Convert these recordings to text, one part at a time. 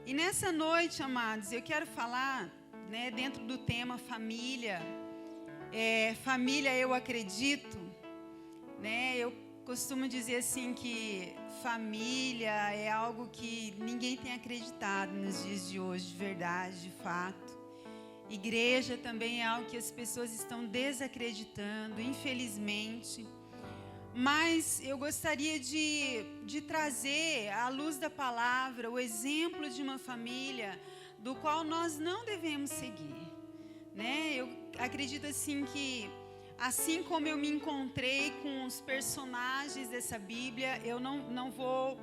E nessa noite, amados, eu quero falar, né, dentro do tema família. Família, eu acredito, né? Eu costumo dizer assim que família é algo que ninguém tem acreditado nos dias de hoje, de verdade, de fato. Igreja também é algo que as pessoas estão desacreditando, infelizmente. Mas eu gostaria de trazer à luz da palavra o exemplo de uma família do qual nós não devemos seguir, né? Eu acredito assim que, assim como eu me encontrei com os personagens dessa Bíblia, eu não vou...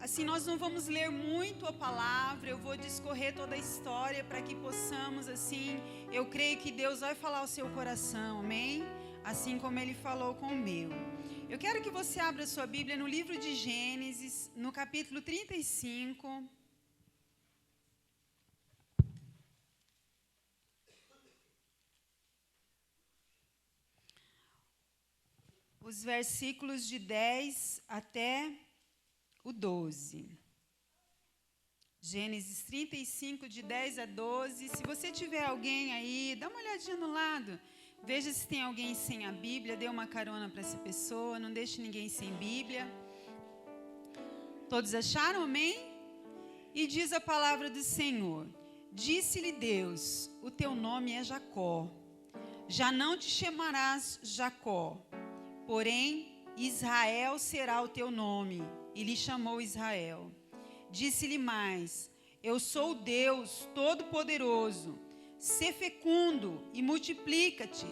Assim, nós não vamos ler muito a palavra, eu vou discorrer toda a história para que possamos, assim, eu creio que Deus vai falar ao seu coração, amém? Assim como Ele falou com o meu. Eu quero que você abra a sua Bíblia no livro de Gênesis, no capítulo 35. Os versículos de 10 até o 12. Gênesis 35, de 10 a 12. Se você tiver alguém aí, dá uma olhadinha no lado. Veja se tem alguém sem a Bíblia, dê uma carona para essa pessoa, não deixe ninguém sem Bíblia. Todos acharam, amém? E diz a palavra do Senhor: disse-lhe Deus, o teu nome é Jacó, já não te chamarás Jacó, porém Israel será o teu nome. E lhe chamou Israel. Disse-lhe mais: eu sou o Deus Todo-Poderoso, sê fecundo e multiplica-te.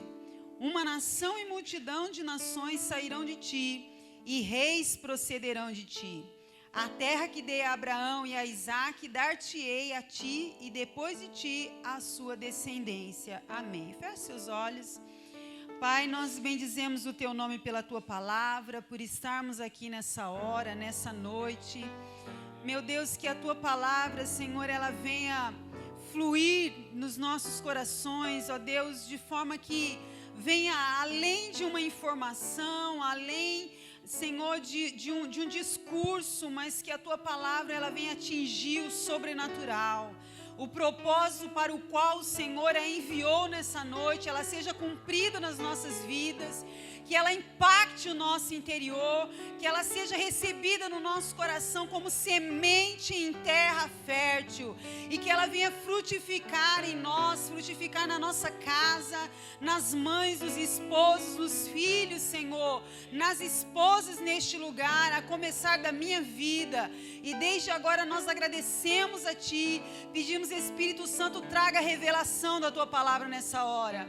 Uma nação e multidão de nações sairão de ti, e reis procederão de ti. A terra que dei a Abraão e a Isaque, dar-te-ei a ti, e depois de ti a sua descendência. Amém. Feche seus olhos. Pai, nós bendizemos o Teu nome pela Tua palavra, por estarmos aqui nessa hora, nessa noite. Meu Deus, que a Tua palavra, Senhor, ela venha fluir nos nossos corações, ó Deus, de forma que venha além de uma informação, além, Senhor, de um discurso, mas que a Tua palavra ela venha atingir o sobrenatural. O propósito para o qual o Senhor a enviou nessa noite, ela seja cumprida nas nossas vidas, que ela impacte o nosso interior, que ela seja recebida no nosso coração como semente em terra fértil, e que ela venha frutificar em nós, frutificar na nossa casa, nas mães, nos esposos, nos filhos, Senhor, nas esposas neste lugar, a começar da minha vida. E desde agora nós agradecemos a Ti, pedimos, Espírito Santo, traga a revelação da Tua palavra nessa hora.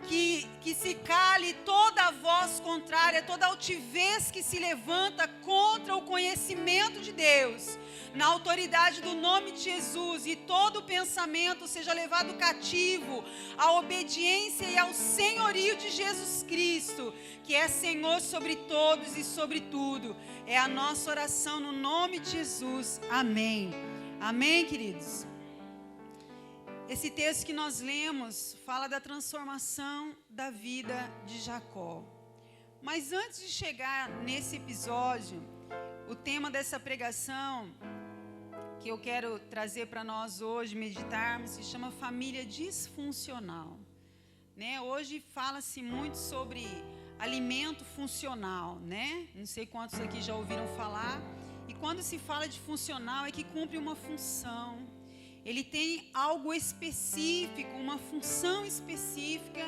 Que se cale toda a voz contrária, toda altivez que se levanta contra o conhecimento de Deus, na autoridade do nome de Jesus, e todo pensamento seja levado cativo à obediência e ao senhorio de Jesus Cristo, que é Senhor sobre todos e sobre tudo. É a nossa oração no nome de Jesus. Amém. Amém, queridos? Esse texto que nós lemos fala da transformação da vida de Jacó. Mas antes de chegar nesse episódio, o tema dessa pregação que eu quero trazer para nós hoje, meditarmos, se chama família disfuncional. Né? Hoje fala-se muito sobre alimento funcional, né? Não sei quantos aqui já ouviram falar. E quando se fala de funcional é que cumpre uma função. Ele tem algo específico, uma função específica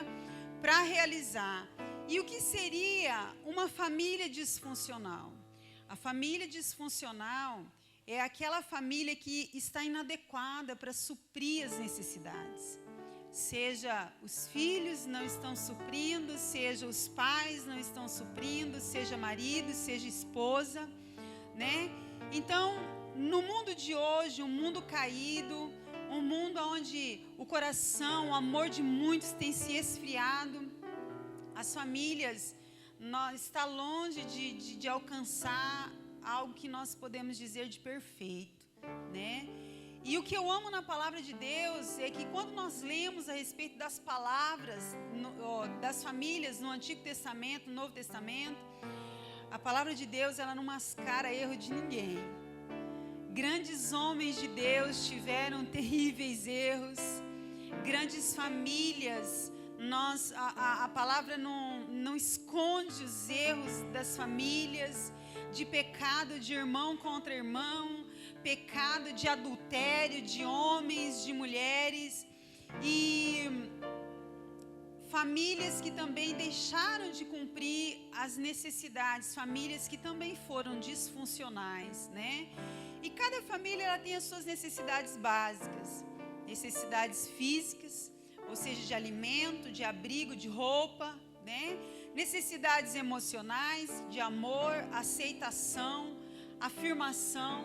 para realizar. E o que seria uma família disfuncional? A família disfuncional é aquela família que está inadequada para suprir as necessidades. Seja os filhos não estão suprindo, seja os pais não estão suprindo, seja marido, seja esposa, né? Então, no mundo de hoje, um mundo caído, um mundo onde o coração, o amor de muitos tem se esfriado, as famílias estão longe de alcançar algo que nós podemos dizer de perfeito, né? E o que eu amo na palavra de Deus é que quando nós lemos a respeito das palavras, das famílias no Antigo Testamento, no Novo Testamento, a palavra de Deus, ela não mascara erro de ninguém. Grandes homens de Deus tiveram terríveis erros. Grandes famílias, a palavra não esconde os erros das famílias, de pecado de irmão contra irmão, pecado de adultério de homens, de mulheres, e famílias que também deixaram de cumprir as necessidades, famílias que também foram disfuncionais, né? E cada família ela tem as suas necessidades básicas, necessidades físicas, ou seja, de alimento, de abrigo, de roupa, né? Necessidades emocionais, de amor, aceitação, afirmação,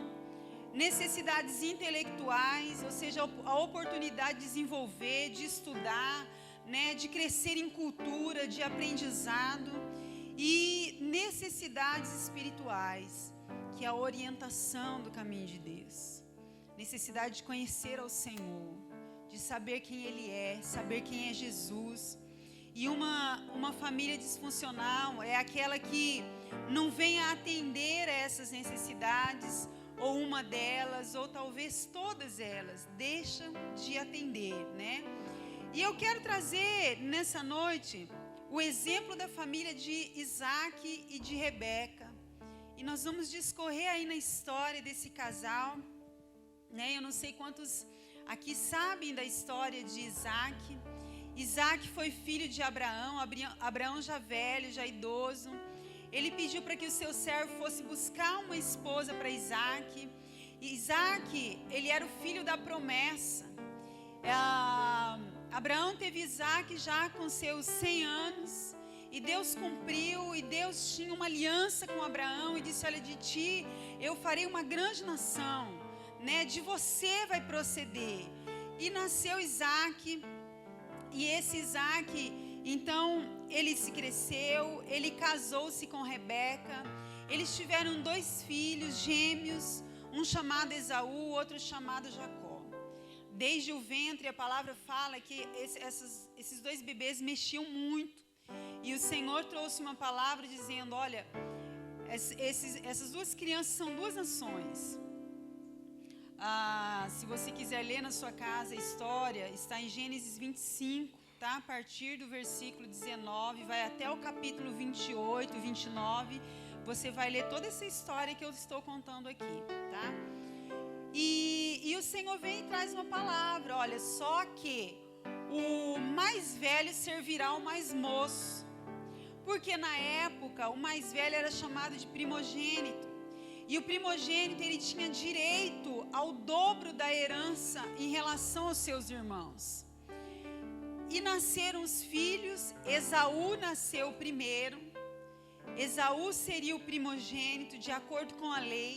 necessidades intelectuais, ou seja, a oportunidade de desenvolver, de estudar, né? De crescer em cultura, de aprendizado, e necessidades espirituais, que é a orientação do caminho de Deus, necessidade de conhecer ao Senhor, de saber quem Ele é, saber quem é Jesus. E uma família disfuncional é aquela que não vem a atender a essas necessidades, ou uma delas, ou talvez todas elas, deixam de atender, né? E eu quero trazer nessa noite o exemplo da família de Isaac e de Rebeca. E nós vamos discorrer aí na história desse casal, né? Eu não sei quantos aqui sabem da história de Isaac. Isaac foi filho de Abraão, Abraão já velho, já idoso. Ele pediu para que o seu servo fosse buscar uma esposa para Isaac. Isaac, ele era o filho da promessa. Abraão teve Isaac já com seus 100 anos. E Deus cumpriu, e Deus tinha uma aliança com Abraão e disse: olha, de ti eu farei uma grande nação, né? De você vai proceder. E nasceu Isaac, e esse Isaac, então, ele se cresceu, ele casou-se com Rebeca, eles tiveram 2 filhos gêmeos, um chamado Esaú, outro chamado Jacó. Desde o ventre, a palavra fala que esses 2 bebês mexiam muito. E o Senhor trouxe uma palavra dizendo: olha, essas 2 crianças são 2 nações. Se você quiser ler na sua casa a história, está em Gênesis 25, tá? A partir do versículo 19, vai até o capítulo 28, 29. Você vai ler toda essa história que eu estou contando aqui, tá? E o Senhor vem e traz uma palavra: olha, só que o mais velho servirá ao mais moço. Porque na época o mais velho era chamado de primogênito. E o primogênito ele tinha direito ao dobro da herança em relação aos seus irmãos. E nasceram os filhos. Esaú nasceu primeiro. Esaú seria o primogênito de acordo com a lei.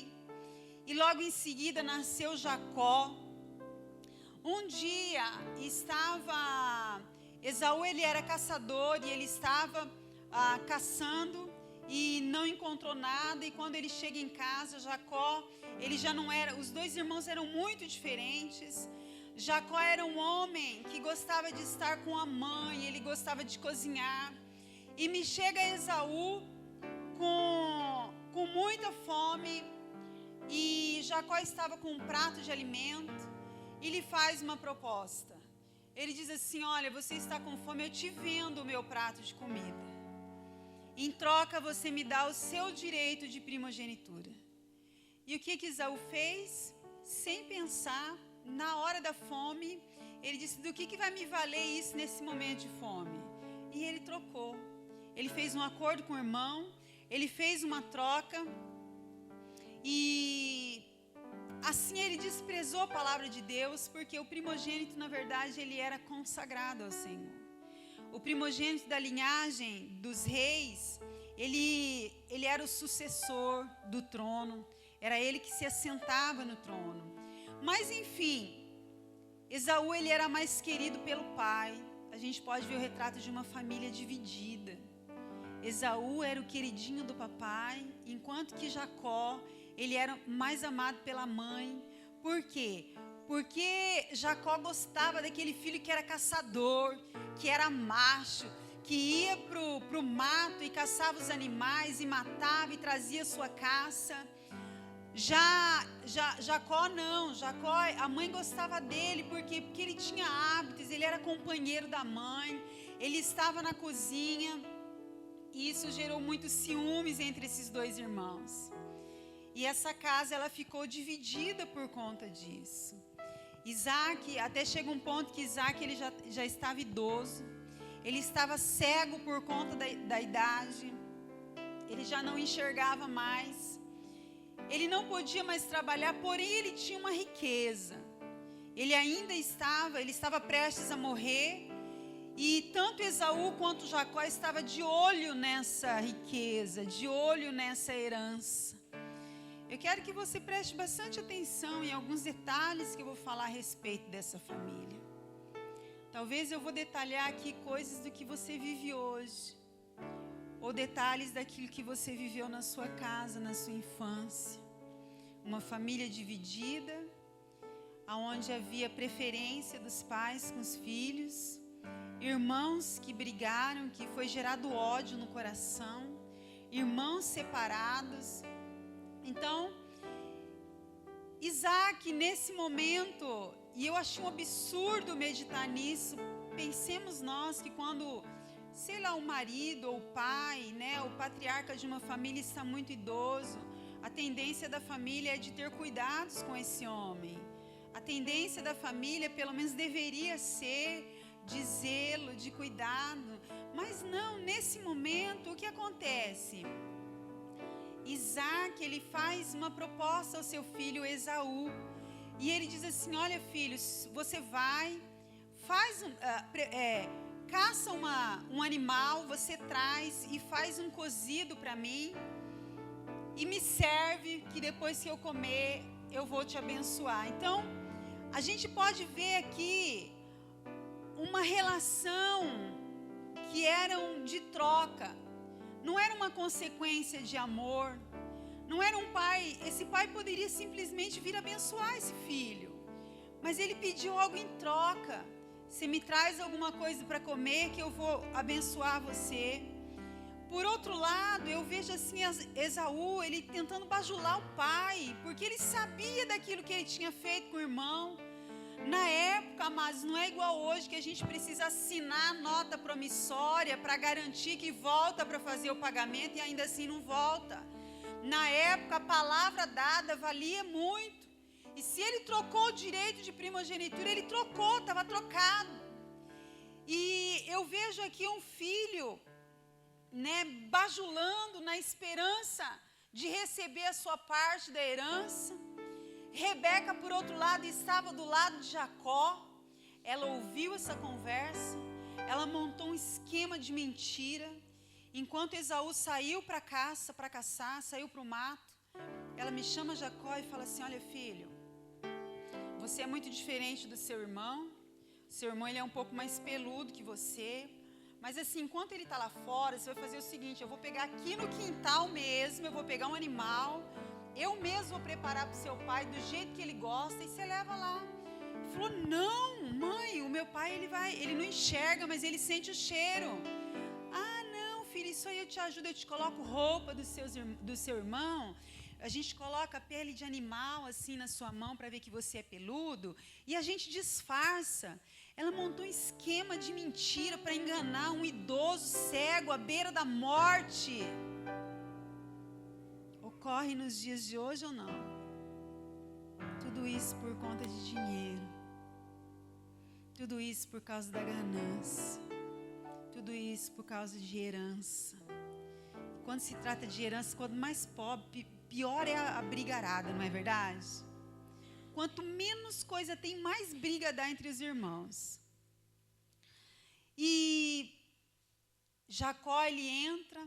E logo em seguida nasceu Jacó. Um dia Esaú ele era caçador e ele estava caçando e não encontrou nada. E quando ele chega em casa, Jacó, ele já não era, os 2 irmãos eram muito diferentes. Jacó era um homem que gostava de estar com a mãe, ele gostava de cozinhar. E me chega Esaú com muita fome, e Jacó estava com um prato de alimento, e lhe faz uma proposta. Ele diz assim: olha, você está com fome, eu te vendo o meu prato de comida. Em troca você me dá o seu direito de primogenitura. E o que Esaú fez? Sem pensar, na hora da fome, ele disse: do que vai me valer isso nesse momento de fome? E ele trocou. Ele fez um acordo com o irmão, ele fez uma troca, e assim ele desprezou a palavra de Deus, porque o primogênito, na verdade, ele era consagrado ao Senhor. O primogênito da linhagem dos reis, ele era o sucessor do trono, era ele que se assentava no trono. Mas enfim, Esaú ele era mais querido pelo pai. A gente pode ver o retrato de uma família dividida. Esaú era o queridinho do papai, enquanto que Jacó, ele era mais amado pela mãe. Por quê? Porque Jacó gostava daquele filho que era caçador, que era macho, que ia pro mato e caçava os animais e matava e trazia sua caça. Jacó não, Jacó, a mãe gostava dele, porque ele tinha hábitos, ele era companheiro da mãe, ele estava na cozinha, e isso gerou muitos ciúmes entre esses dois irmãos. E essa casa, ela ficou dividida por conta disso. Isaac, até chega um ponto que Isaac, ele já estava idoso, ele estava cego por conta da idade, ele já não enxergava mais, ele não podia mais trabalhar, porém ele tinha uma riqueza. Ele estava prestes a morrer, e tanto Esaú quanto Jacó estavam de olho nessa riqueza, de olho nessa herança. Eu quero que você preste bastante atenção em alguns detalhes que eu vou falar a respeito dessa família. Talvez eu vou detalhar aqui coisas do que você vive hoje, ou detalhes daquilo que você viveu na sua casa, na sua infância. Uma família dividida, onde havia preferência dos pais com os filhos, irmãos que brigaram, que foi gerado ódio no coração, irmãos separados. Então, Isaac, nesse momento, e eu achei um absurdo meditar nisso, pensemos nós que quando, sei lá, o marido ou o pai, né, o patriarca de uma família está muito idoso, a tendência da família é de ter cuidados com esse homem. A tendência da família, pelo menos deveria ser, de zelo, de cuidado. Mas não, nesse momento, o que acontece? Isaac, ele faz uma proposta ao seu filho Esaú. E ele diz assim, olha filho, você vai, caça um animal, você traz e faz um cozido para mim. E me serve, que depois que eu comer, eu vou te abençoar. Então, a gente pode ver aqui uma relação que eram de troca. Não era uma consequência de amor. Não era um pai, esse pai poderia simplesmente vir abençoar esse filho. Mas ele pediu algo em troca. Você me traz alguma coisa para comer que eu vou abençoar você. Por outro lado, eu vejo assim Esaú, ele tentando bajular o pai, porque ele sabia daquilo que ele tinha feito com o irmão. Na época, amados, não é igual hoje que a gente precisa assinar nota promissória para garantir que volta para fazer o pagamento e ainda assim não volta. Na época, a palavra dada valia muito. E se ele trocou o direito de primogenitura, ele trocou, estava trocado. E eu vejo aqui um filho, né, bajulando na esperança de receber a sua parte da herança. Rebeca, por outro lado, estava do lado de Jacó. Ela ouviu essa conversa, ela montou um esquema de mentira. Enquanto Esaú saiu para caçar, saiu para o mato, ela me chama Jacó e fala assim, olha filho, você é muito diferente do seu irmão. Seu irmão, ele é um pouco mais peludo que você. Mas assim, enquanto ele está lá fora, você vai fazer o seguinte, eu vou pegar aqui no quintal mesmo, eu vou pegar um animal, eu mesmo vou preparar para o seu pai do jeito que ele gosta e você leva lá. Ele falou, não, mãe, o meu pai, ele não enxerga, mas ele sente o cheiro. Ah, não, filho, isso aí eu te ajudo, eu te coloco roupa do seu irmão, a gente coloca a pele de animal assim na sua mão para ver que você é peludo, e a gente disfarça. Ela montou um esquema de mentira para enganar um idoso cego à beira da morte. Ocorre nos dias de hoje ou não? Tudo isso por conta de dinheiro. Tudo isso por causa da ganância. Tudo isso por causa de herança. Quando se trata de herança, quanto mais pobre, pior é a brigarada, não é verdade? Quanto menos coisa tem, mais briga dá entre os irmãos. E Jacó, ele entra,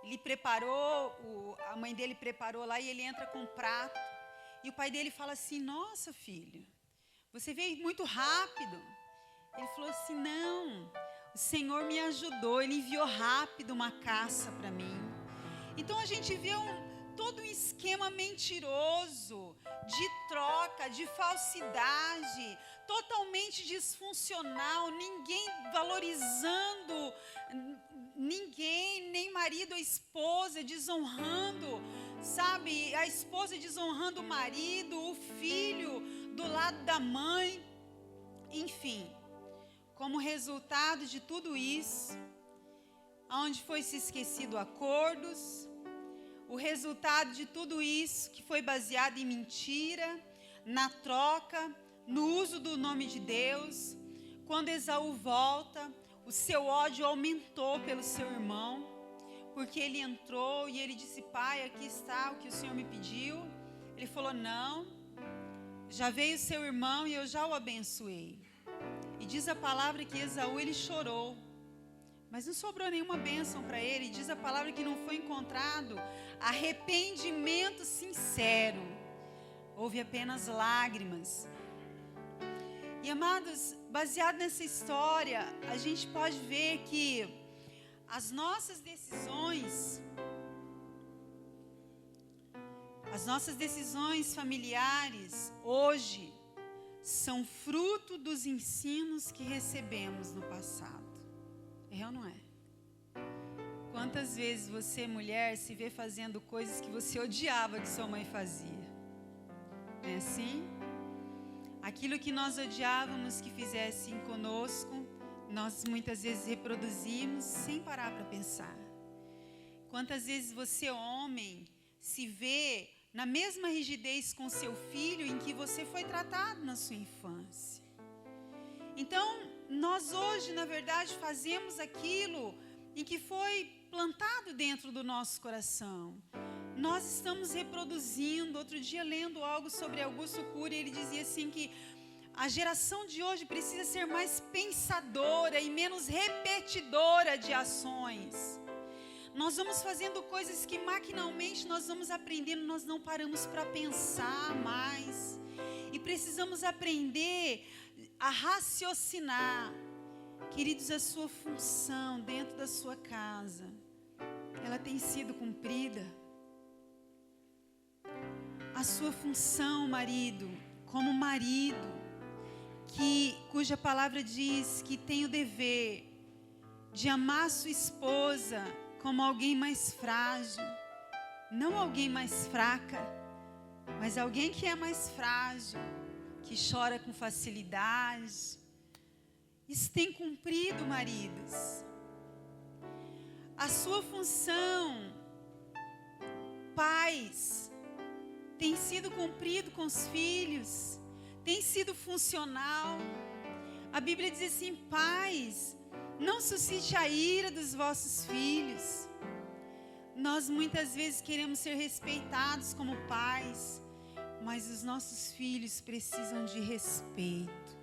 ele preparou, a mãe dele preparou lá e ele entra com um prato. E o pai dele fala assim, nossa filho, você veio muito rápido. Ele falou assim, não, o Senhor me ajudou, Ele enviou rápido uma caça para mim. Então a gente vê todo um esquema mentiroso, de troca, de falsidade, totalmente disfuncional, ninguém valorizando ninguém, nem marido ou esposa desonrando, sabe? A esposa desonrando o marido, o filho do lado da mãe. Enfim, como resultado de tudo isso, onde foi se esquecido acordos, o resultado de tudo isso que foi baseado em mentira, na troca, no uso do nome de Deus. Quando Esaú volta, o seu ódio aumentou pelo seu irmão, porque ele entrou e ele disse: pai, aqui está o que o Senhor me pediu. Ele falou: não, já veio seu irmão e eu já o abençoei. E diz a palavra que Esaú, ele chorou, mas não sobrou nenhuma bênção para ele. Diz a palavra que não foi encontrado arrependimento sincero, houve apenas lágrimas. E amados, baseado nessa história, a gente pode ver que as nossas decisões familiares hoje são fruto dos ensinos que recebemos no passado. É ou não é? Quantas vezes você, mulher, se vê fazendo coisas que você odiava que sua mãe fazia? Não é assim? Aquilo que nós odiávamos que fizessem conosco, nós muitas vezes reproduzimos sem parar para pensar. Quantas vezes você, homem, se vê na mesma rigidez com seu filho em que você foi tratado na sua infância? Então, nós hoje, na verdade, fazemos aquilo em que foi plantado dentro do nosso coração. Nós estamos reproduzindo. Outro dia, lendo algo sobre Augusto Cury, ele dizia assim que a geração de hoje precisa ser mais pensadora e menos repetidora de ações. Nós vamos fazendo coisas que maquinalmente nós vamos aprendendo, nós não paramos para pensar mais. E precisamos aprender a raciocinar. Queridos, a sua função dentro da sua casa, ela tem sido cumprida? A sua função, marido, como marido, cuja palavra diz que tem o dever de amar sua esposa como alguém mais frágil, não alguém mais fraca, mas alguém que é mais frágil, que chora com facilidade. Isso tem cumprido, maridos. A sua função, pais, tem sido cumprido com os filhos, tem sido funcional. A Bíblia diz assim: pais, não suscite a ira dos vossos filhos. Nós muitas vezes queremos ser respeitados como pais, mas os nossos filhos precisam de respeito.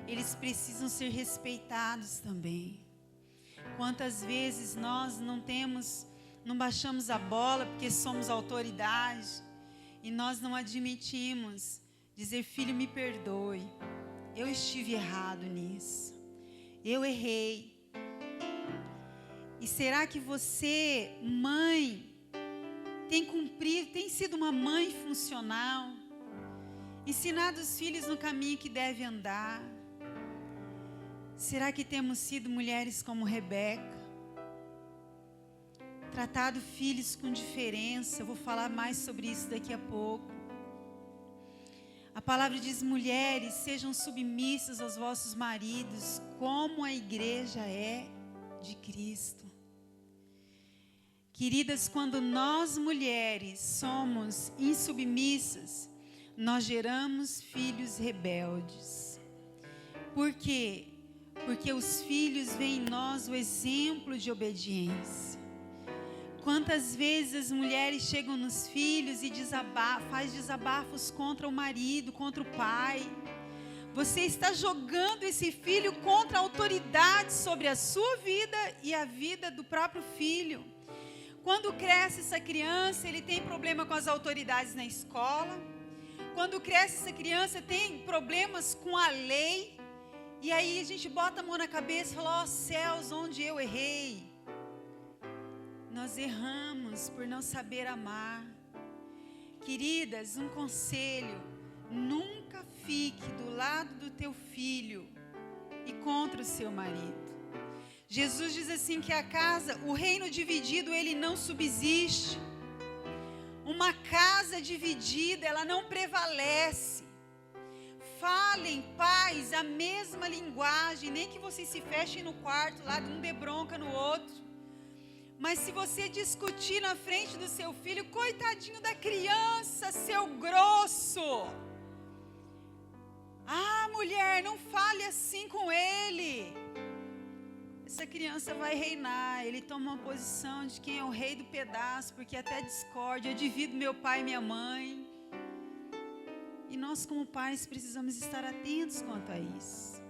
Eles precisam ser respeitados também. Quantas vezes nós não baixamos a bola porque somos autoridade e nós não admitimos dizer: filho, me perdoe, eu estive errado nisso, eu errei. E será que você, mãe, tem sido uma mãe funcional, ensinado os filhos no caminho que deve andar? Será que temos sido mulheres como Rebeca, tratado filhos com diferença? Eu vou falar mais sobre isso daqui a pouco. A palavra diz: mulheres, sejam submissas aos vossos maridos, como a igreja é de Cristo. Queridas, quando nós mulheres somos insubmissas, nós geramos filhos rebeldes. Por quê? Porque os filhos veem em nós o exemplo de obediência. Quantas vezes as mulheres chegam nos filhos e faz desabafos contra o marido, contra o pai. Você está jogando esse filho contra a autoridade sobre a sua vida e a vida do próprio filho. Quando cresce essa criança, ele tem problema com as autoridades na escola. Quando cresce essa criança, tem problemas com a lei. E aí a gente bota a mão na cabeça e fala: ó céus, onde eu errei? Nós erramos por não saber amar. Queridas, um conselho: nunca fique do lado do teu filho e contra o seu marido. Jesus diz assim que a casa, o reino dividido, ele não subsiste. Uma casa dividida, ela não prevalece. Falem, pais, a mesma linguagem, nem que vocês se fechem no quarto, lá um dê bronca no outro. Mas se você discutir na frente do seu filho, coitadinho da criança, seu grosso. Ah, mulher, não fale assim com ele. Essa criança vai reinar. Ele toma uma posição de quem é o rei do pedaço, porque até discórdia, eu divido meu pai e minha mãe. E nós, como pais, precisamos estar atentos quanto a isso.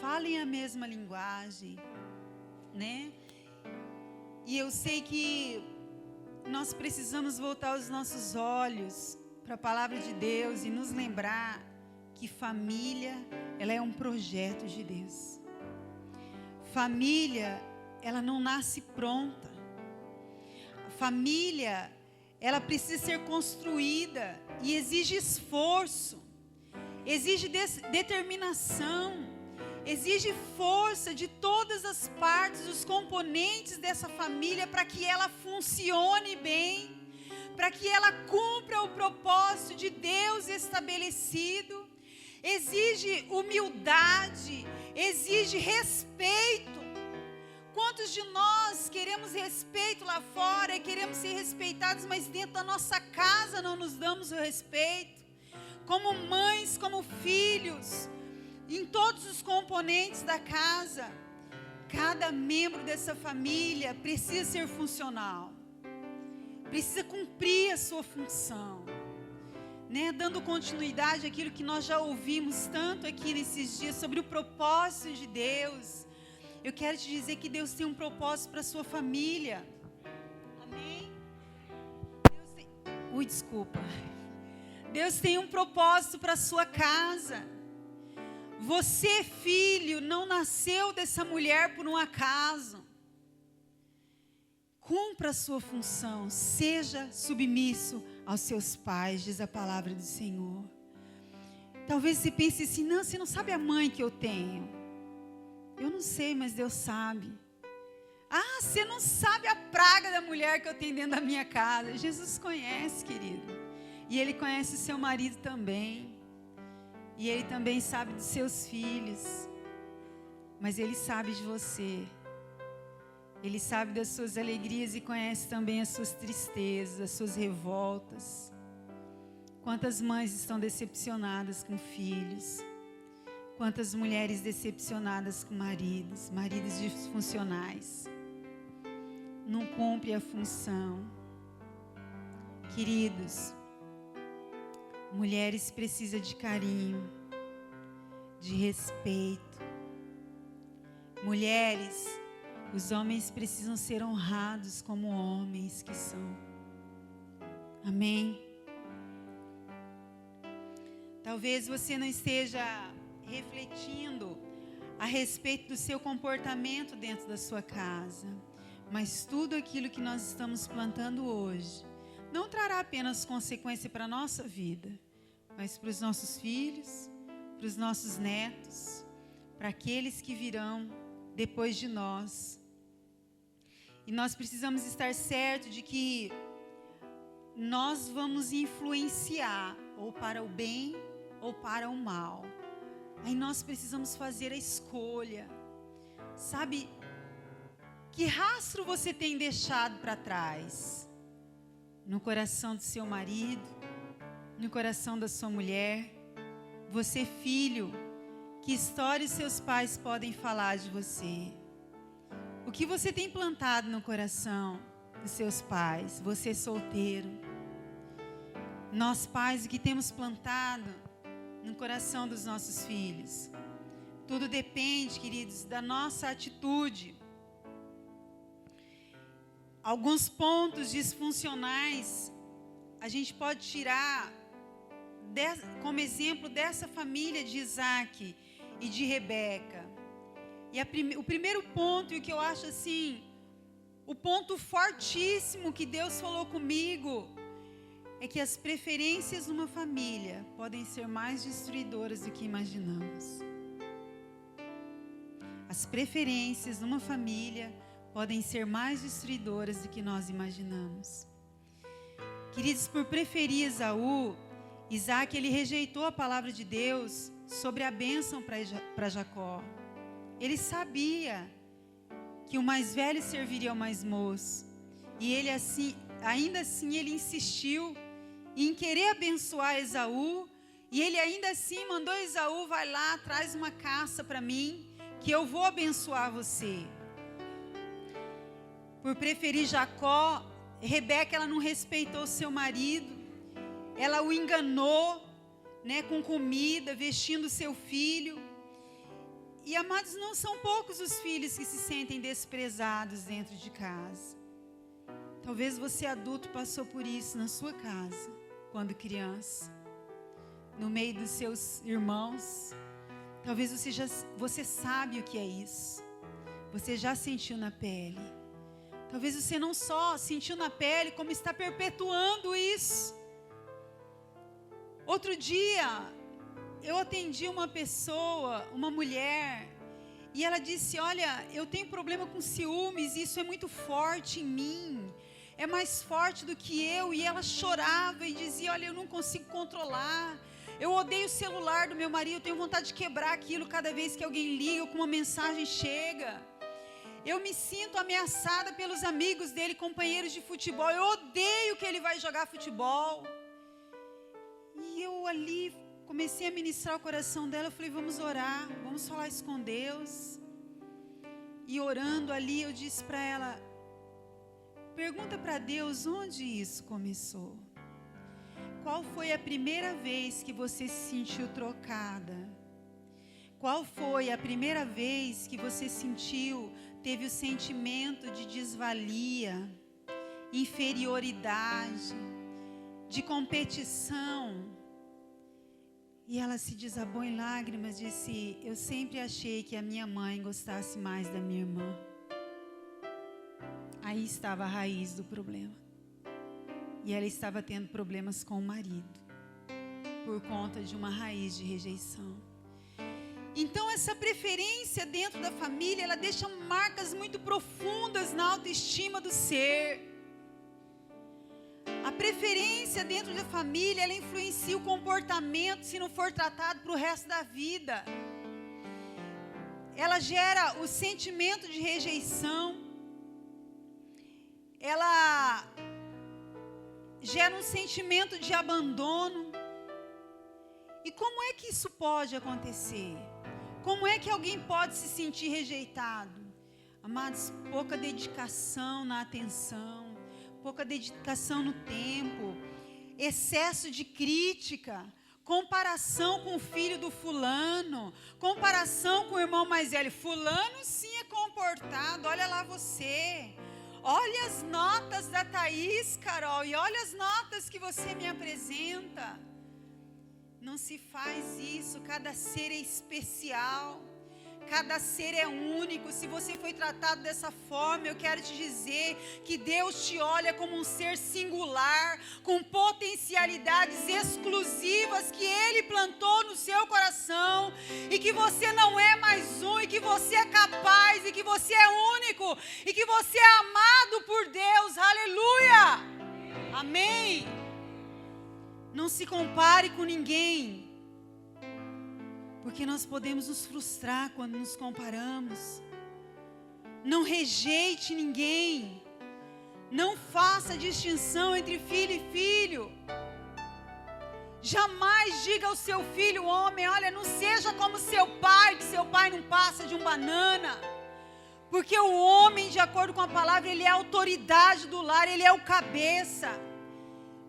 Falem a mesma linguagem, né? E eu sei que nós precisamos voltar os nossos olhos para a palavra de Deus e nos lembrar que família, ela é um projeto de Deus. Família, ela não nasce pronta. A família, ela precisa ser construída e exige esforço, exige determinação, exige força de todas as partes, os componentes dessa família para que ela funcione bem, para que ela cumpra o propósito de Deus estabelecido. Exige humildade, exige respeito. Quantos de nós queremos respeito lá fora, queremos ser respeitados, mas dentro da nossa casa não nos damos o respeito? Como mães, como filhos, em todos os componentes da casa, cada membro dessa família precisa ser funcional, precisa cumprir a sua função, né? Dando continuidade àquilo que nós já ouvimos tanto aqui nesses dias sobre o propósito de Deus. Eu quero te dizer que Deus tem um propósito para a sua família. Amém? Desculpa. Deus tem um propósito para a sua casa. Você, filho, não nasceu dessa mulher por um acaso. Cumpra a sua função. Seja submisso aos seus pais, diz a palavra do Senhor. Talvez você pense assim, não, você não sabe a mãe que eu tenho. Eu não sei, mas Deus sabe. Ah, você não sabe a praga da mulher que eu tenho dentro da minha casa. Jesus conhece, querido. E Ele conhece o seu marido também. E Ele também sabe dos seus filhos. Mas Ele sabe de você. Ele sabe das suas alegrias e conhece também as suas tristezas, as suas revoltas. Quantas mães estão decepcionadas com filhos? Quantas mulheres decepcionadas com maridos, maridos disfuncionais, não cumprem a função. Queridos, mulheres precisam de carinho, de respeito. Mulheres, os homens precisam ser honrados como homens que são. Amém? Talvez você não esteja refletindo a respeito do seu comportamento dentro da sua casa, mas tudo aquilo que nós estamos plantando hoje não trará apenas consequência para a nossa vida, mas para os nossos filhos, para os nossos netos, para aqueles que virão depois de nós. E nós precisamos estar certos de que nós vamos influenciar ou para o bem ou para o mal. Aí nós precisamos fazer a escolha. Sabe, que rastro você tem deixado para trás? No coração do seu marido, no coração da sua mulher. Você, filho, que história os seus pais podem falar de você? O que você tem plantado no coração dos seus pais? Você, solteiro. Nós, pais, o que temos plantado no coração dos nossos filhos? Tudo depende, queridos, da nossa atitude. Alguns pontos disfuncionais a gente pode tirar como exemplo dessa família de Isaac e de Rebeca. E o primeiro ponto, e o que eu acho assim, o ponto fortíssimo que Deus falou comigo, é que as preferências numa família podem ser mais destruidoras do que imaginamos. As preferências numa família podem ser mais destruidoras do que nós imaginamos. Queridos, por preferir Esaú, Isaac ele rejeitou a palavra de Deus sobre a bênção para Jacó. Ele sabia que o mais velho serviria ao mais moço. E ele ainda assim ele insistiu em querer abençoar Esaú. E ele ainda assim mandou Esaú, vai lá, traz uma caça para mim, que eu vou abençoar você. Por preferir Jacó, Rebeca ela não respeitou seu marido. Ela o enganou, com comida, vestindo seu filho. E amados, não são poucos os filhos que se sentem desprezados dentro de casa. Talvez você adulto passou por isso na sua casa, quando criança, no meio dos seus irmãos. Talvez você sabe o que é isso. Você já sentiu na pele. Talvez você não só sentiu na pele, como está perpetuando isso. Outro dia, eu atendi uma pessoa, uma mulher, e ela disse, olha, eu tenho problema com ciúmes, isso é muito forte em mim, é mais forte do que eu. E ela chorava e dizia, olha, eu não consigo controlar, eu odeio o celular do meu marido, eu tenho vontade de quebrar aquilo cada vez que alguém liga ou que uma mensagem chega. Eu me sinto ameaçada pelos amigos dele, companheiros de futebol, eu odeio que ele vai jogar futebol. E eu ali comecei a ministrar o coração dela, eu falei, vamos orar, vamos falar isso com Deus. E orando ali, eu disse para ela, pergunta para Deus onde isso começou. Qual foi a primeira vez que você se sentiu trocada? Qual foi a primeira vez que você teve o sentimento de desvalia, inferioridade, de competição? E ela se desabou em lágrimas, disse, eu sempre achei que a minha mãe gostasse mais da minha irmã. Aí estava a raiz do problema. E ela estava tendo problemas com o marido, por conta de uma raiz de rejeição. Então essa preferência dentro da família, ela deixa marcas muito profundas na autoestima do ser. A preferência dentro da família, ela influencia o comportamento se não for tratado para o resto da vida. Ela gera o sentimento de rejeição. Ela gera um sentimento de abandono. E como é que isso pode acontecer? Como é que alguém pode se sentir rejeitado? Amados, pouca dedicação na atenção, pouca dedicação no tempo, excesso de crítica, comparação com o filho do fulano, comparação com o irmão mais velho. Fulano sim é comportado, olha lá você. Olha as notas da Thaís, Carol, e olha as notas que você me apresenta. Não se faz isso, cada ser é especial. Cada ser é único. Se você foi tratado dessa forma, eu quero te dizer que Deus te olha como um ser singular, com potencialidades exclusivas que Ele plantou no seu coração, e que você não é mais um, e que você é capaz, e que você é único, e que você é amado por Deus. Aleluia! Amém! Não se compare com ninguém, porque nós podemos nos frustrar quando nos comparamos. Não rejeite ninguém. Não faça distinção entre filho e filho. Jamais diga ao seu filho, homem, olha, não seja como seu pai, que seu pai não passa de um banana. Porque o homem, de acordo com a palavra, ele é a autoridade do lar, ele é o cabeça.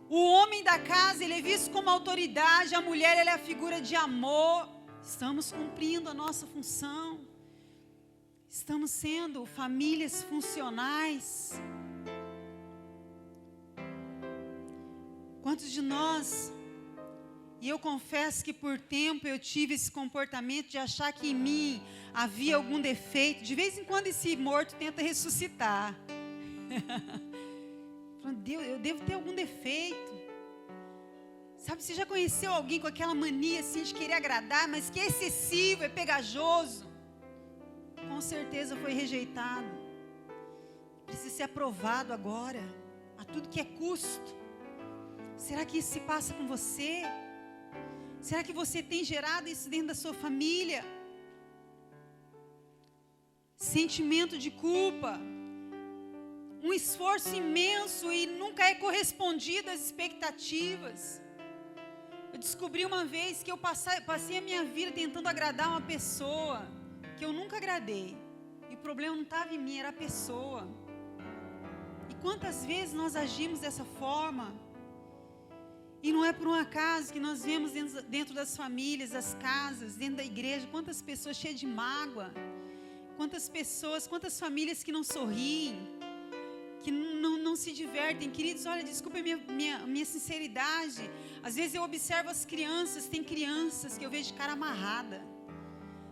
O homem da casa, ele é visto como autoridade, a mulher, ela é a figura de amor. Estamos cumprindo a nossa função. Estamos sendo famílias funcionais. Quantos de nós, e eu confesso que por tempo eu tive esse comportamento de achar que em mim havia algum defeito. De vez em quando esse morto tenta ressuscitar. Falando, Deus, eu devo ter algum defeito. Sabe, você já conheceu alguém com aquela mania assim de querer agradar, mas que é excessivo, é pegajoso? Com com certeza foi rejeitado, precisa ser aprovado agora, a tudo que é custo. Será que isso se passa com você? Será que você tem gerado isso dentro da sua família? Sentimento de culpa, um esforço imenso e nunca é correspondido às expectativas. Eu descobri uma vez que eu passei a minha vida tentando agradar uma pessoa que eu nunca agradei. E o problema não estava em mim, era a pessoa. E quantas vezes nós agimos dessa forma? E não é por um acaso que nós vemos dentro das famílias, das casas, dentro da igreja, quantas pessoas cheias de mágoa, quantas famílias que não sorriem, que não se divertem. Queridos, olha, desculpa a minha sinceridade. Às vezes eu observo as crianças, tem crianças que eu vejo de cara amarrada.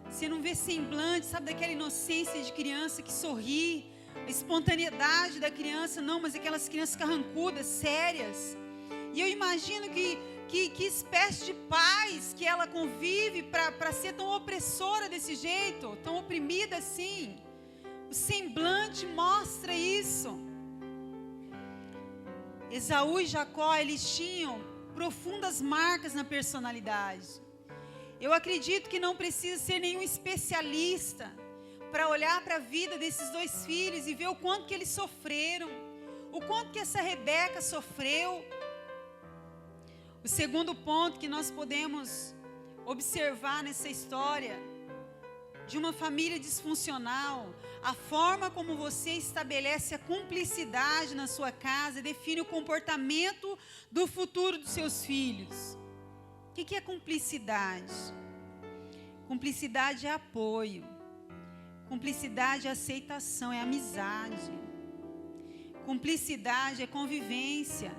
Você não vê semblante, sabe, daquela inocência de criança que sorri, a espontaneidade da criança, não, mas aquelas crianças carrancudas, sérias. E eu imagino que espécie de paz que ela convive para ser tão opressora desse jeito, tão oprimida assim. O semblante mostra isso. Esaú e Jacó, eles tinham profundas marcas na personalidade. Eu acredito que não precisa ser nenhum especialista para olhar para a vida desses dois filhos e ver o quanto que eles sofreram, o quanto que essa Rebeca sofreu. O segundo ponto que nós podemos observar nessa história de uma família disfuncional, a forma como você estabelece a cumplicidade na sua casa define o comportamento do futuro dos seus filhos. O que é cumplicidade? Cumplicidade é apoio, cumplicidade é aceitação, é amizade, cumplicidade é convivência,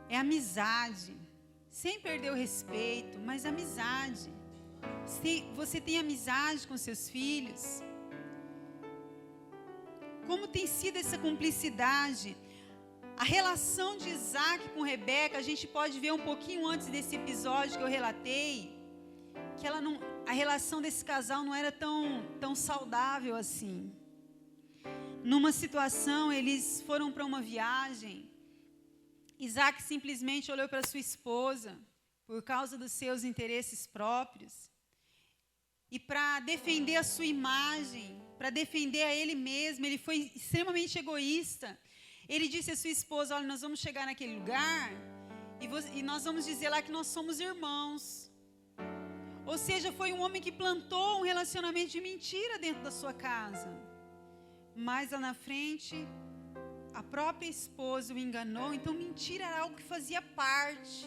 é amizade, sem perder o respeito, mas amizade. Você tem amizade com seus filhos? Como tem sido essa cumplicidade? A relação de Isaac com Rebeca, a gente pode ver um pouquinho antes desse episódio que eu relatei, que a relação desse casal não era tão saudável assim. Numa situação, eles foram para uma viagem, Isaac simplesmente olhou para sua esposa, por causa dos seus interesses próprios, e para defender a sua imagem, para defender a ele mesmo, ele foi extremamente egoísta. Ele disse à sua esposa: olha, nós vamos chegar naquele lugar e nós vamos dizer lá que nós somos irmãos. Ou seja, foi um homem que plantou um relacionamento de mentira dentro da sua casa. Mas lá na frente, a própria esposa o enganou. Então mentira era algo que fazia parte.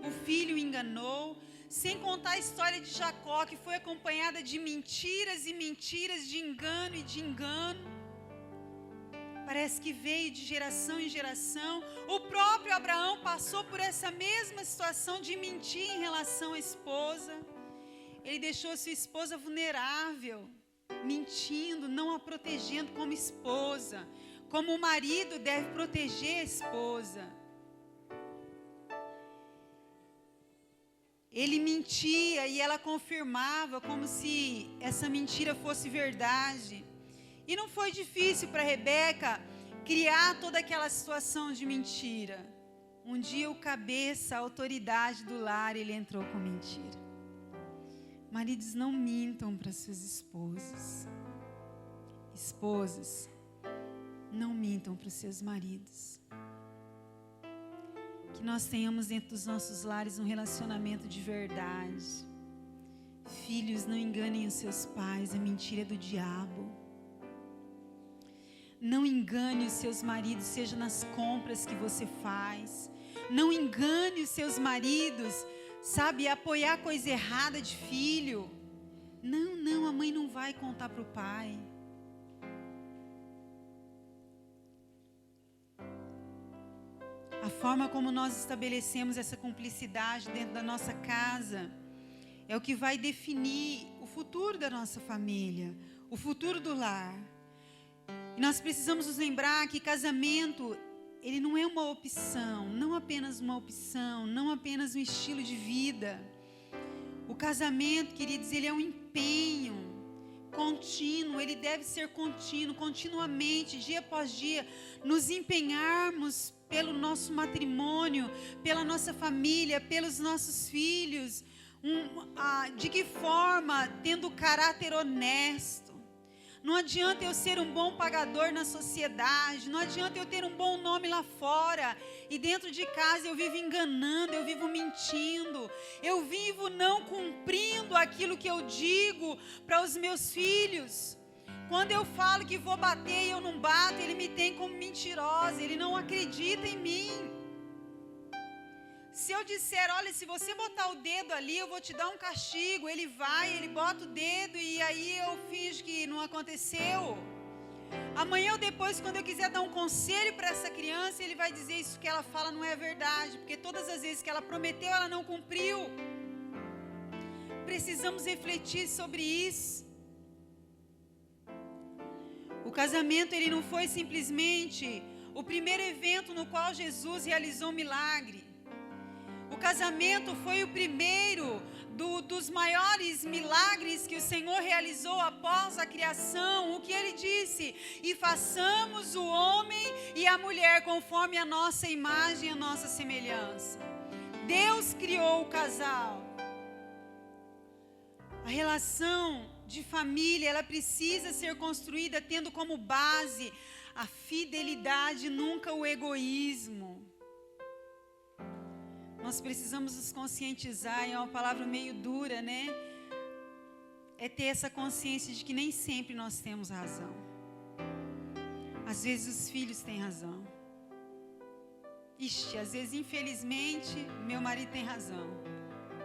O filho o enganou. Sem contar a história de Jacó, que foi acompanhada de mentiras e mentiras, de engano e de engano. Parece que veio de geração em geração. O próprio Abraão passou por essa mesma situação de mentir em relação à esposa. Ele deixou a sua esposa vulnerável, mentindo, não a protegendo como esposa, como o marido deve proteger a esposa. Ele mentia e ela confirmava como se essa mentira fosse verdade. E não foi difícil para Rebeca criar toda aquela situação de mentira. Um dia o cabeça, a autoridade do lar, ele entrou com mentira. Maridos, não mintam para suas esposas. Esposas, não mintam para os seus maridos. Que nós tenhamos dentro dos nossos lares um relacionamento de verdade. Filhos, não enganem os seus pais, a mentira é do diabo. Não engane os seus maridos, seja nas compras que você faz. Não engane os seus maridos, sabe, apoiar coisa errada de filho. Não, a mãe não vai contar para o pai. A forma como nós estabelecemos essa cumplicidade dentro da nossa casa é o que vai definir o futuro da nossa família, o futuro do lar. E nós precisamos nos lembrar que casamento, ele não é uma opção, não apenas uma opção, não apenas um estilo de vida. O casamento, queridos, ele é um empenho contínuo, ele deve ser contínuo, continuamente, dia após dia, nos empenharmos pelo nosso matrimônio, pela nossa família, pelos nossos filhos. De que forma? Tendo caráter honesto. Não adianta eu ser um bom pagador na sociedade, não adianta eu ter um bom nome lá fora e dentro de casa eu vivo enganando, eu vivo mentindo, eu vivo não cumprindo aquilo que eu digo para os meus filhos. Quando eu falo que vou bater e eu não bato, ele me tem como mentirosa, ele não acredita em mim. Se eu disser, olha, se você botar o dedo ali, eu vou te dar um castigo, ele vai, ele bota o dedo e aí eu finjo que não aconteceu. Amanhã ou depois, quando eu quiser dar um conselho para essa criança, ele vai dizer isso que ela fala não é verdade, porque todas as vezes que ela prometeu, ela não cumpriu. Precisamos refletir sobre isso. O casamento, ele não foi simplesmente o primeiro evento no qual Jesus realizou um milagre. O casamento foi o primeiro dos maiores milagres que o Senhor realizou após a criação. O que ele disse? E façamos o homem e a mulher conforme a nossa imagem e a nossa semelhança. Deus criou o casal. A relação de família, ela precisa ser construída tendo como base a fidelidade, nunca o egoísmo. Nós precisamos nos conscientizar, é uma palavra meio dura, né? É ter essa consciência de que nem sempre nós temos razão. Às vezes os filhos têm razão. Às vezes, infelizmente, meu marido tem razão.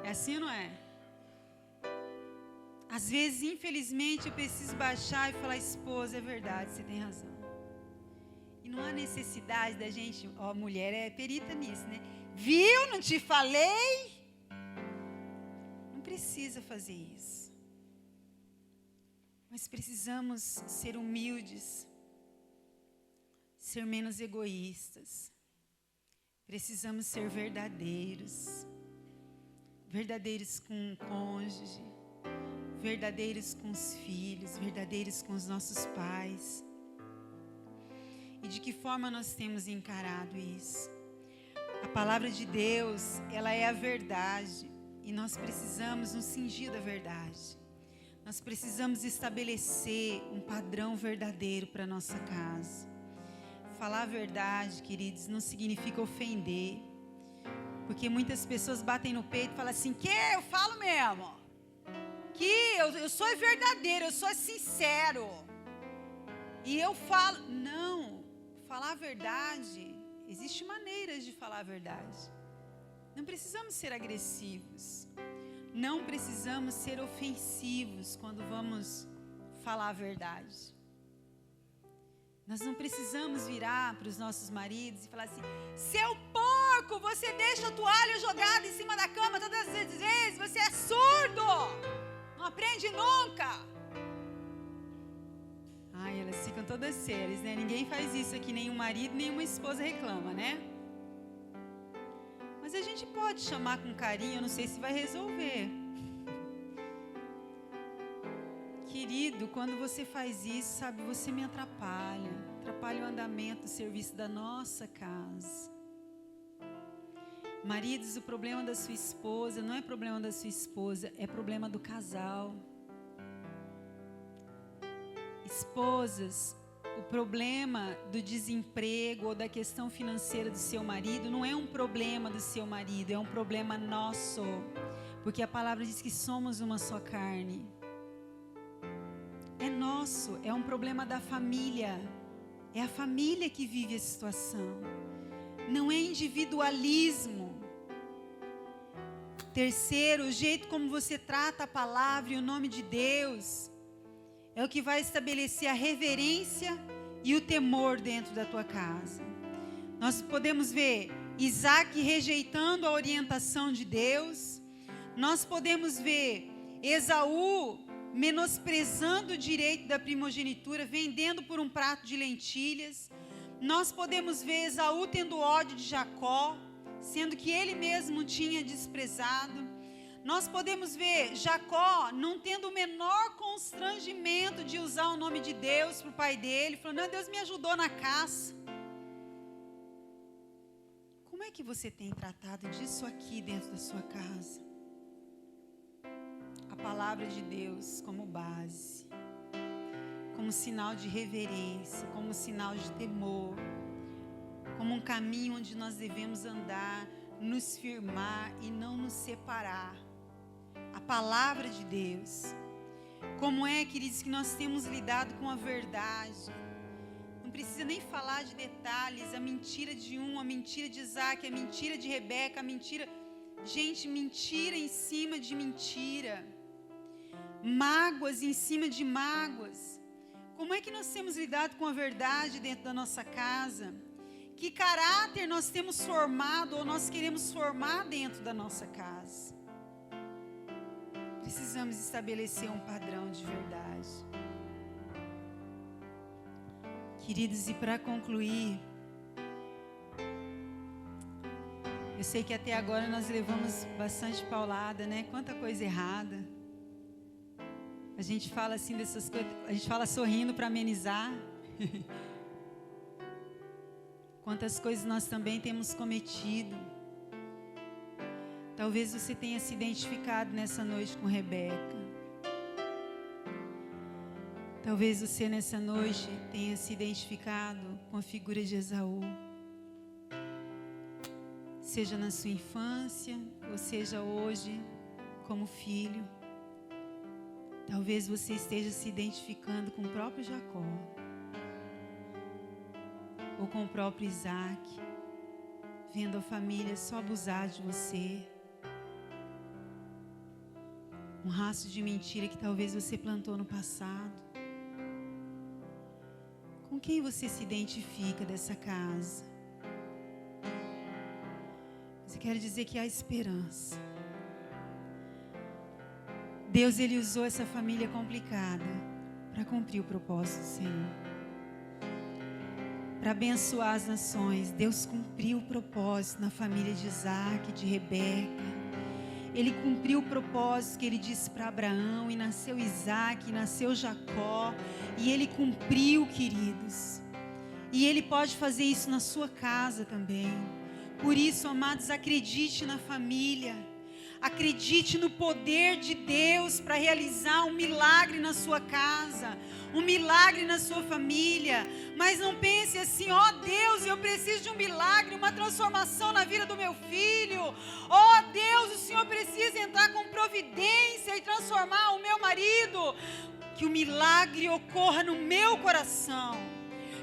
É assim ou não é? Às vezes, infelizmente, eu preciso baixar e falar, esposa, é verdade, você tem razão. E não há necessidade da gente, a mulher é perita nisso, né? Viu? Não te falei? Não precisa fazer isso. Mas precisamos ser humildes, ser menos egoístas. Precisamos ser verdadeiros. Verdadeiros com o cônjuge, verdadeiros com os filhos, verdadeiros com os nossos pais. E de que forma nós temos encarado isso? A palavra de Deus, ela é a verdade, e nós precisamos nos cingir da verdade. Nós precisamos estabelecer um padrão verdadeiro para a nossa casa. Falar a verdade, queridos, não significa ofender, porque muitas pessoas batem no peito e falam assim, que eu falo mesmo, que eu sou verdadeiro, eu sou sincero, e eu falo, não, falar a verdade... Existem maneiras de falar a verdade. Não precisamos ser agressivos. Não precisamos ser ofensivos quando vamos falar a verdade. Nós não precisamos virar para os nossos maridos e falar assim, seu porco, você deixa a toalha jogada em cima da cama todas as vezes, você é surdo, não aprende nunca. Ai, elas ficam todas sérias, né? Ninguém faz isso aqui, nem um marido, nem uma esposa reclama, né? Mas a gente pode chamar com carinho, eu não sei se vai resolver. Querido, quando você faz isso, sabe, você me atrapalha o andamento, o serviço da nossa casa. Maridos, o problema da sua esposa não é problema da sua esposa, é problema do casal. Esposas, o problema do desemprego ou da questão financeira do seu marido não é um problema do seu marido, é um problema nosso, porque a palavra diz que somos uma só carne. É nosso, é um problema da família, é a família que vive a situação, não é individualismo. Terceiro, o jeito como você trata a palavra e o nome de Deus é o que vai estabelecer a reverência e o temor dentro da tua casa. Nós podemos ver Isaac rejeitando a orientação de Deus. Nós podemos ver Esaú menosprezando o direito da primogenitura, vendendo por um prato de lentilhas. Nós podemos ver Esaú tendo ódio de Jacó, sendo que ele mesmo tinha desprezado. Nós podemos ver Jacó não tendo o menor constrangimento de usar o nome de Deus para o pai dele, falando: não, Deus me ajudou na caça. Como é que você tem tratado disso aqui dentro da sua casa? A palavra de Deus como base, como sinal de reverência, como sinal de temor, como um caminho onde nós devemos andar, nos firmar e não nos separar. A palavra de Deus. Como é, queridos, que nós temos lidado com a verdade? Não precisa nem falar de detalhes, a mentira de um, a mentira de Isaac, a mentira de Rebeca, a mentira... Gente, mentira em cima de mentira. Mágoas em cima de mágoas. Como é que nós temos lidado com a verdade dentro da nossa casa? Que caráter nós temos formado ou nós queremos formar dentro da nossa casa? Precisamos estabelecer um padrão de verdade. Queridos, e para concluir, eu sei que até agora nós levamos bastante paulada, né? Quanta coisa errada. A gente fala assim dessas coisas, a gente fala sorrindo para amenizar. Quantas coisas nós também temos cometido. Talvez você tenha se identificado nessa noite com Rebeca. Talvez você nessa noite tenha se identificado com a figura de Esaú. Seja na sua infância, ou seja hoje como filho. Talvez você esteja se identificando com o próprio Jacó. Ou com o próprio Isaac. Vendo a família só abusar de você. Um rastro de mentira que talvez você plantou no passado. Com quem você se identifica dessa casa? Mas eu quero dizer que há esperança. Deus, Ele usou essa família complicada para cumprir o propósito do Senhor. Para abençoar as nações. Deus cumpriu o propósito na família de Isaac, de Rebeca. Ele cumpriu o propósito que Ele disse para Abraão, e nasceu Isaac, e nasceu Jacó, e Ele cumpriu, queridos. E Ele pode fazer isso na sua casa também. Por isso, amados, acredite na família. Acredite no poder de Deus para realizar um milagre na sua casa, um milagre na sua família. Mas não pense assim: ó Deus, eu preciso de um milagre, uma transformação na vida do meu filho. Ó Deus, o Senhor precisa entrar com providência e transformar o meu marido. Que o milagre ocorra no meu coração.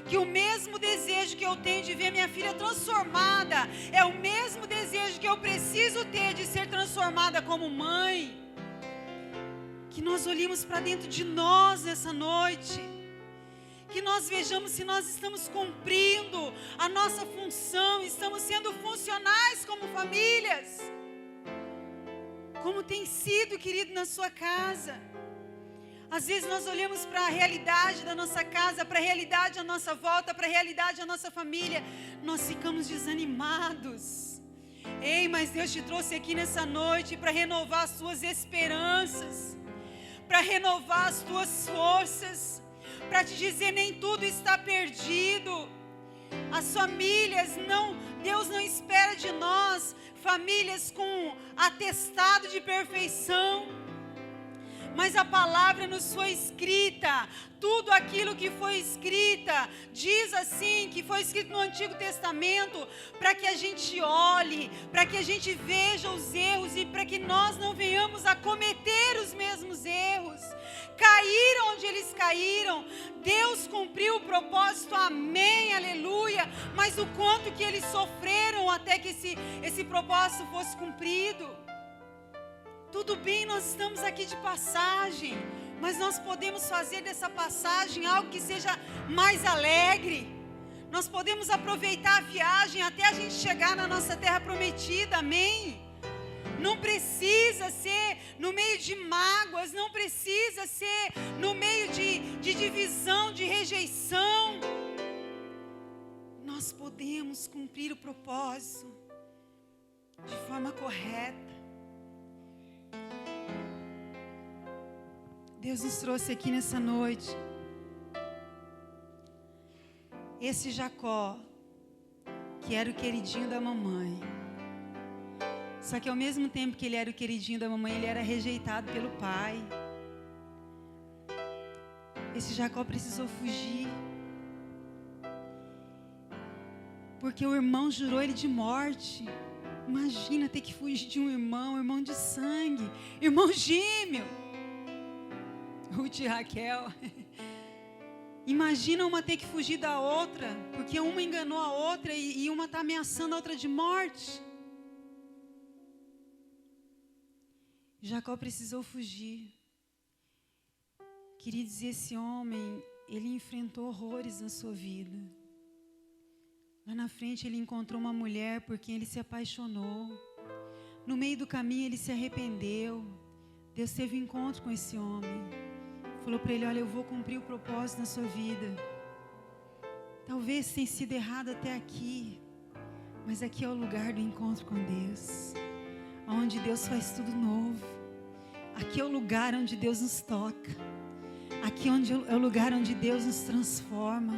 Que o mesmo desejo que eu tenho de ver minha filha transformada é o mesmo desejo que eu preciso ter de ser transformada como mãe. Que nós olhemos para dentro de nós nessa noite. Que nós vejamos se nós estamos cumprindo a nossa função, estamos sendo funcionais como famílias. Como tem sido, querido, na sua casa. Às vezes nós olhamos para a realidade da nossa casa, para a realidade à nossa volta, para a realidade da nossa família. Nós ficamos desanimados. Ei, mas Deus te trouxe aqui nessa noite para renovar as suas esperanças, para renovar as tuas forças, para te dizer: nem tudo está perdido. As famílias, Deus não espera de nós famílias com atestado de perfeição. Mas a palavra nos foi escrita, tudo aquilo que foi escrita, diz assim, que foi escrito no Antigo Testamento, para que a gente olhe, para que a gente veja os erros e para que nós não venhamos a cometer os mesmos erros. Caíram onde eles caíram, Deus cumpriu o propósito, amém, aleluia, mas o quanto que eles sofreram até que esse propósito fosse cumprido. Tudo bem, nós estamos aqui de passagem, mas nós podemos fazer dessa passagem algo que seja mais alegre. Nós podemos aproveitar a viagem até a gente chegar na nossa terra prometida, amém? Não precisa ser no meio de mágoas, não precisa ser no meio de divisão, de rejeição. Nós podemos cumprir o propósito de forma correta. Deus nos trouxe aqui nessa noite. Esse Jacó, que era o queridinho da mamãe. Só que ao mesmo tempo que ele era o queridinho da mamãe, ele era rejeitado pelo pai. Esse Jacó precisou fugir. Porque o irmão jurou ele de morte. Imagina ter que fugir de um irmão de sangue, irmão gêmeo. Ruth e Raquel. Imagina uma ter que fugir da outra, porque uma enganou a outra e uma está ameaçando a outra de morte. Jacó precisou fugir. Queridos, esse homem, ele enfrentou horrores na sua vida. Lá na frente ele encontrou uma mulher por quem ele se apaixonou. No meio do caminho ele se arrependeu. Deus teve um encontro com esse homem. Falou para ele: olha, eu vou cumprir o propósito na sua vida. Talvez tenha sido errado até aqui, mas aqui é o lugar do encontro com Deus, onde Deus faz tudo novo. Aqui é o lugar onde Deus nos toca. Aqui é o lugar onde Deus nos transforma.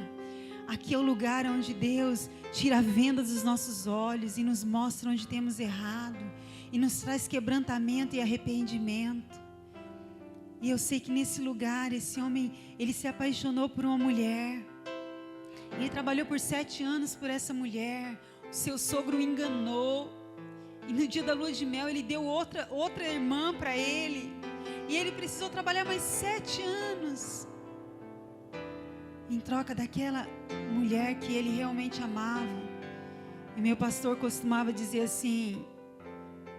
Aqui é o lugar onde Deus tira a venda dos nossos olhos e nos mostra onde temos errado e nos traz quebrantamento e arrependimento. E eu sei que nesse lugar, esse homem, ele se apaixonou por uma mulher. Ele trabalhou por 7 anos por essa mulher. O seu sogro o enganou. E no dia da lua de mel, ele deu outra irmã para ele. E ele precisou trabalhar mais 7 anos. Em troca daquela mulher que ele realmente amava. E meu pastor costumava dizer assim: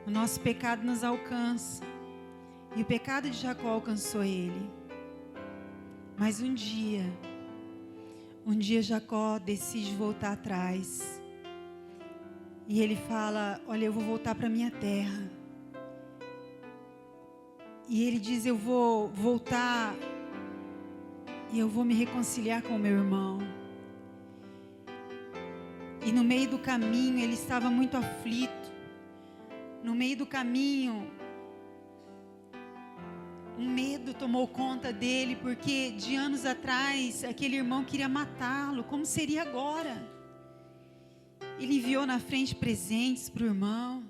o nosso pecado nos alcança. E o pecado de Jacó alcançou ele. Mas um dia Jacó decide voltar atrás. E ele fala: olha, eu vou voltar para minha terra. E ele diz: eu vou voltar e eu vou me reconciliar com o meu irmão. E no meio do caminho ele estava muito aflito. No meio do caminho, um medo tomou conta dele, porque de anos atrás aquele irmão queria matá-lo. Como seria agora? Ele enviou na frente presentes para o irmão.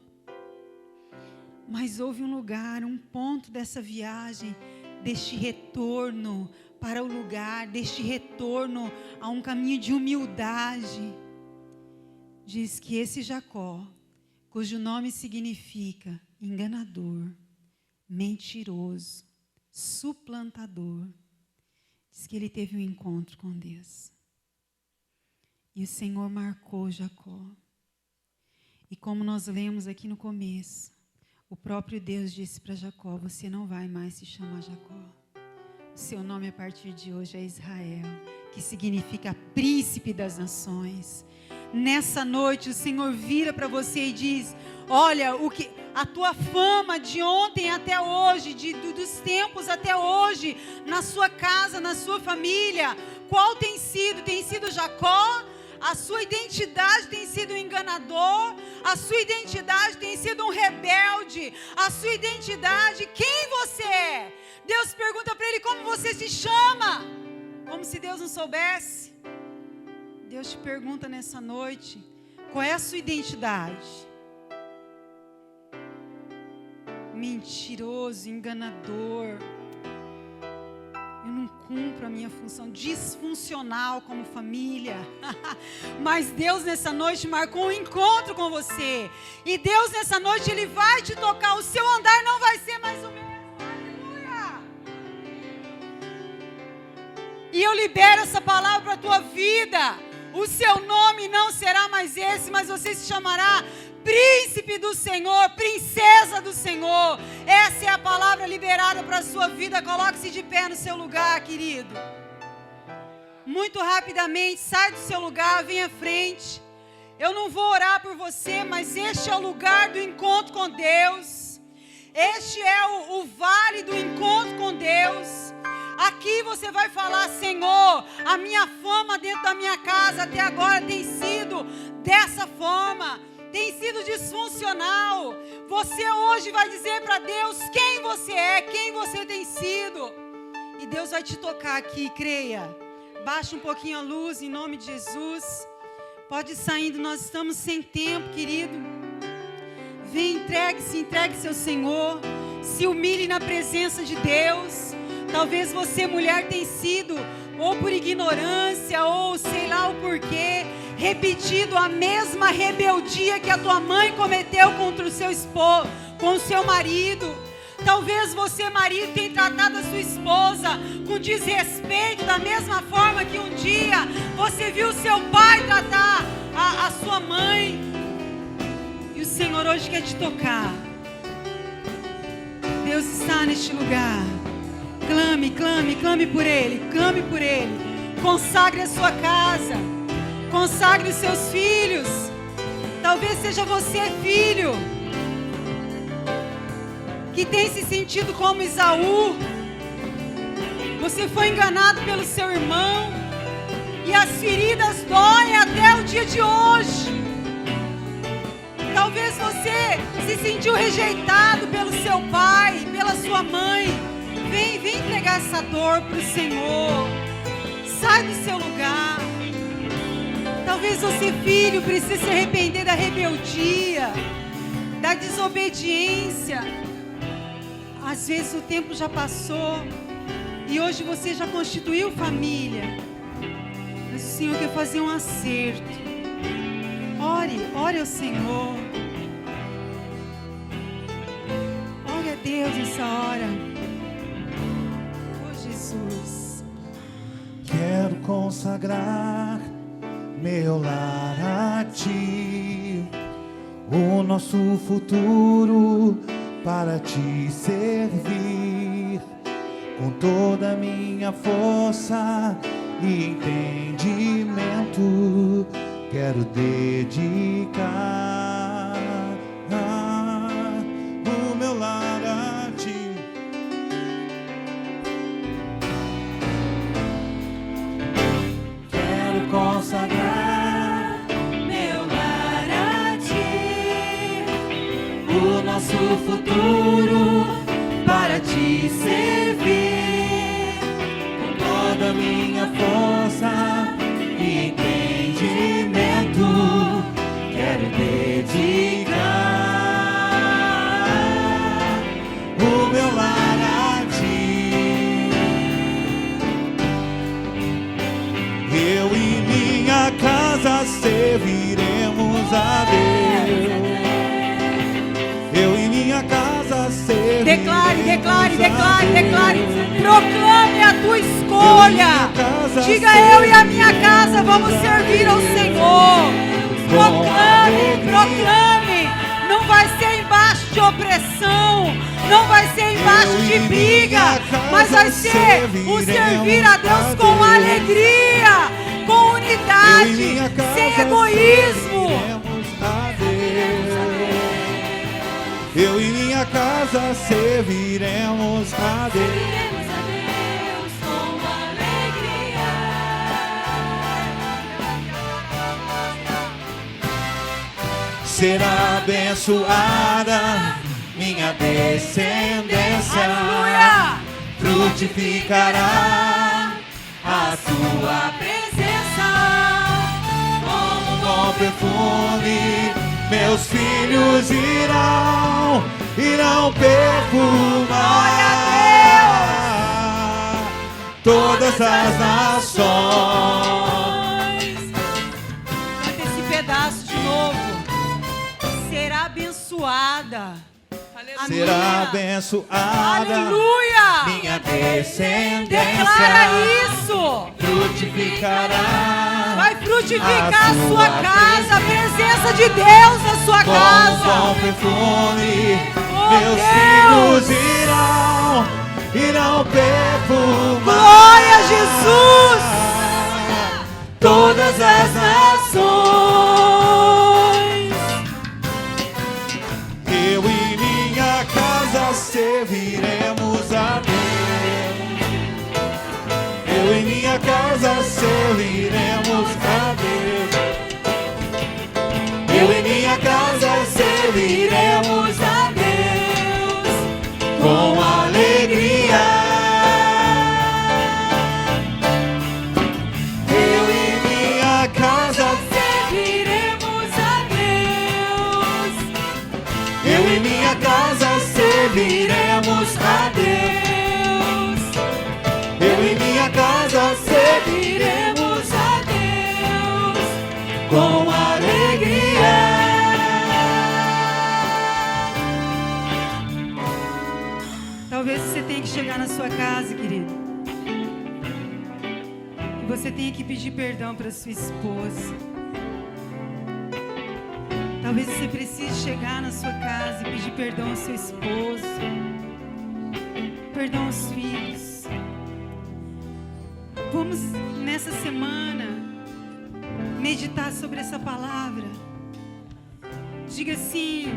Mas houve um lugar, um ponto dessa viagem, deste retorno para o lugar, deste retorno a um caminho de humildade. Diz que esse Jacó, cujo nome significa enganador, mentiroso, suplantador, diz que ele teve um encontro com Deus. E o Senhor marcou Jacó. E como nós lemos aqui no começo, o próprio Deus disse para Jacó: você não vai mais se chamar Jacó. O seu nome a partir de hoje é Israel, que significa príncipe das nações. Nessa noite o Senhor vira para você e diz: olha, a tua fama de ontem até hoje, dos tempos até hoje, na sua casa, na sua família, qual tem sido? Tem sido Jacó? A sua identidade tem sido um enganador? A sua identidade tem sido um rebelde? A sua identidade, quem você é? Deus pergunta para ele: como você se chama? Como se Deus não soubesse. Deus te pergunta nessa noite: qual é a sua identidade? Mentiroso, enganador. Eu não cumpro a minha função, disfuncional como família. Mas Deus nessa noite marcou um encontro com você. E Deus nessa noite, Ele vai te tocar. O seu andar não vai ser mais o mesmo. Aleluia! E eu libero essa palavra para a tua vida. O seu nome não será mais esse, mas você se chamará Príncipe do Senhor, Princesa do Senhor. Essa é a palavra liberada para a sua vida. Coloque-se de pé no seu lugar, querido. Muito rapidamente, sai do seu lugar, vem à frente. Eu não vou orar por você, mas este é o lugar do encontro com Deus. Este é o vale do encontro com Deus. Aqui você vai falar: Senhor, a minha fama dentro da minha casa até agora tem sido dessa forma. tem sido disfuncional, você hoje vai dizer para Deus quem você é, quem você tem sido. E Deus vai te tocar aqui, creia. Baixa um pouquinho a luz em nome de Jesus. Pode ir saindo, nós estamos sem tempo, querido. Vem, entregue-se ao Senhor. Se humilhe na presença de Deus. Talvez você, mulher, tenha sido, ou por ignorância, ou sei lá o porquê, repetido a mesma rebeldia que a tua mãe cometeu contra o seu esposo, com o seu marido. Talvez você, marido, tenha tratado a sua esposa com desrespeito, da mesma forma que um dia você viu seu pai tratar a sua mãe. E o Senhor hoje quer te tocar. Deus está neste lugar. Clame, clame, clame por Ele, clame por Ele. Consagre a sua casa, consagre os seus filhos. Talvez seja você, filho, que tem se sentido como Esaú. Você foi enganado pelo seu irmão e as feridas doem até o dia de hoje. Talvez você se sentiu rejeitado pelo seu pai, pela sua mãe. Vem entregar essa dor para o Senhor. Sai do seu lugar. Talvez você, filho, precise se arrepender da rebeldia, da desobediência. Às vezes o tempo já passou e hoje você já constituiu família. Mas o Senhor quer fazer um acerto. Ore ao Senhor. Ore a Deus nessa hora. Oh, Jesus. Quero consagrar meu lar a Ti, o nosso futuro para Te servir, com toda a minha força e entendimento, quero dedicar o meu lar a Ti. Quero consagrar meu lar a Ti, o nosso futuro para Te servir, com toda a minha força e entendimento, quero dedicar o meu lar a Ti. Eu e minha casa serviremos a Deus. Eu e minha casa serviremos. Declare. Proclame a tua escolha. Diga: eu e a minha casa vamos servir ao Senhor. Proclame. Não vai ser embaixo de opressão, não vai ser embaixo de briga, mas vai ser um servir a Deus com alegria, com unidade, sem egoísmo. Eu e minha casa serviremos a Deus. Com alegria. Será abençoada minha descendência. Aleluia! Frutificará a Tua presença. como um bom perfume. Meus filhos irão perfumar todas as nações. Canta esse pedaço de novo. Será abençoada. Aleluia. Será abençoada Aleluia. minha descendência. Declara isso. Frutificará. Vai frutificar a sua sua casa, a presença de Deus na sua com casa. bom perfume. Oh, Meus Deus. filhos irão perfumar. Glória a Jesus. Todas as nações. Eu e minha casa serviremos a Deus. Eu e minha casa serviremos a Deus. Eu e minha casa Eu e minha casa serviremos a Deus. Eu e minha casa serviremos a Deus com alegria. Talvez você tenha que chegar na sua casa, querido, e você tenha que pedir perdão para sua esposa. Talvez você precise chegar na sua casa e pedir perdão ao seu esposo, perdão aos filhos. Vamos nessa semana meditar sobre essa palavra. Diga assim: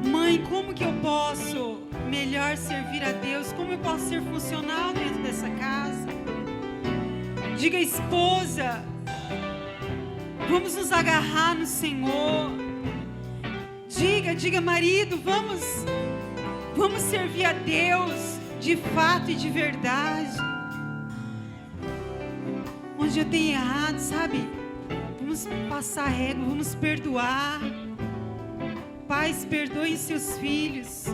mãe, como que eu posso melhor servir a Deus? Como eu posso ser funcional dentro dessa casa? Diga, esposa, vamos nos agarrar no Senhor. Diga, marido, vamos servir a Deus de fato e de verdade. Onde eu tenho errado, sabe? Vamos passar régua, vamos perdoar. Pais, perdoem seus filhos.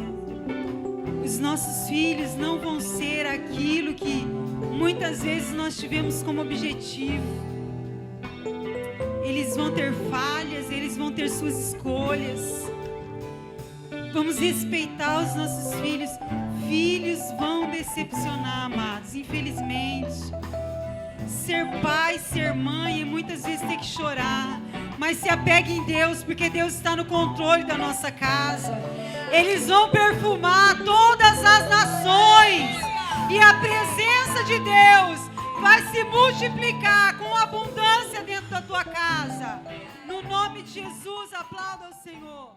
Os nossos filhos não vão ser aquilo que muitas vezes nós tivemos como objetivo. Eles vão ter falhas, eles vão ter suas escolhas. Vamos respeitar os nossos filhos. Filhos vão decepcionar, amados, infelizmente. Ser pai, ser mãe, muitas vezes tem que chorar. Mas se apegue em Deus, porque Deus está no controle da nossa casa. Eles vão perfumar todas as nações. E a presença de Deus vai se multiplicar com abundância dentro da tua casa. No nome de Jesus, aplauda o Senhor.